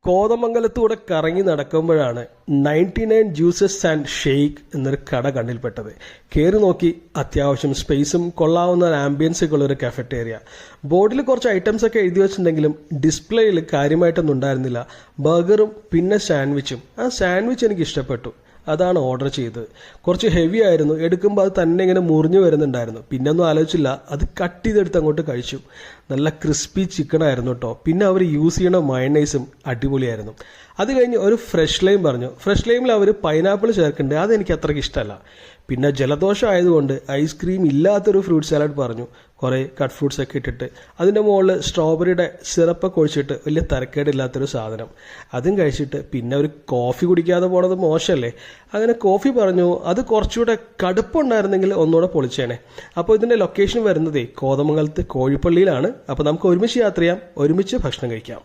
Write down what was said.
കോതമംഗലത്തൂടെ കറങ്ങി നടക്കുമ്പോഴാണ് 99 juices and shake എന്നൊരു കട കണ്ണിൽപ്പെട്ടത്. കയറി നോക്കി, അത്യാവശ്യം സ്പേസും കൊള്ളാവുന്ന ആംബിയൻസൊക്കെ ഉള്ളൊരു കഫറ്റേറിയ. ബോർഡിൽ കുറച്ച് ഐറ്റംസ് ഒക്കെ എഴുതി വെച്ചിട്ടുണ്ടെങ്കിലും ഡിസ്പ്ലേയിൽ കാര്യമായിട്ടൊന്നും ഉണ്ടായിരുന്നില്ല. ബർഗറും പിന്നെ സാൻഡ്വിച്ചും. ആ സാൻഡ്വിച്ച് എനിക്ക് ഇഷ്ടപ്പെട്ടു, അതാണ് ഓർഡർ ചെയ്തത്. കുറച്ച് ഹെവി ആയിരുന്നു, എടുക്കുമ്പോൾ അത് തന്നെ ഇങ്ങനെ മുറിഞ്ഞു വരുന്നുണ്ടായിരുന്നു. പിന്നെ ഒന്നും ആലോചിച്ചില്ല, അത് കട്ട് ചെയ്തെടുത്ത് അങ്ങോട്ട് കഴിച്ചു. നല്ല ക്രിസ്പി ചിക്കൻ ആയിരുന്നു കേട്ടോ. പിന്നെ അവർ യൂസ് ചെയ്യണ മയണൈസും അടിപൊളിയായിരുന്നു. അത് കഴിഞ്ഞ് ഒരു ഫ്രഷ് ലൈം പറഞ്ഞു. ഫ്രഷ് ലൈമിൽ അവർ പൈനാപ്പിൾ ചേർക്കുന്നുണ്ട്, അതെനിക്ക് അത്രയ്ക്ക് ഇഷ്ടമല്ല. പിന്നെ ജലദോഷം ആയതുകൊണ്ട് ഐസ്ക്രീം ഇല്ലാത്തൊരു ഫ്രൂട്ട് സാലഡ് പറഞ്ഞു, കുറേ കട്ട് ഫ്രൂട്ട്സ് ഒക്കെ ഇട്ടിട്ട്. അതിൻ്റെ മുകളിൽ സ്ട്രോബെറിയുടെ സിറപ്പൊക്കെ ഒഴിച്ചിട്ട് വലിയ തരക്കേടില്ലാത്തൊരു സാധനം. അതും കഴിച്ചിട്ട് പിന്നെ ഒരു കോഫി കുടിക്കാതെ പോണത് മോശമല്ലേ. അങ്ങനെ കോഫി പറഞ്ഞു. അത് കുറച്ചുകൂടെ കടുപ്പുണ്ടായിരുന്നെങ്കിൽ ഒന്നുകൂടെ പൊളിച്ചേനെ. അപ്പോൾ ഇതിൻ്റെ ലൊക്കേഷൻ വരുന്നതേ കോതമംഗലത്ത് കോഴിപ്പള്ളിയിലാണ്. അപ്പോൾ നമുക്ക് ഒരുമിച്ച് യാത്ര ചെയ്യാം, ഒരുമിച്ച് ഭക്ഷണം കഴിക്കാം.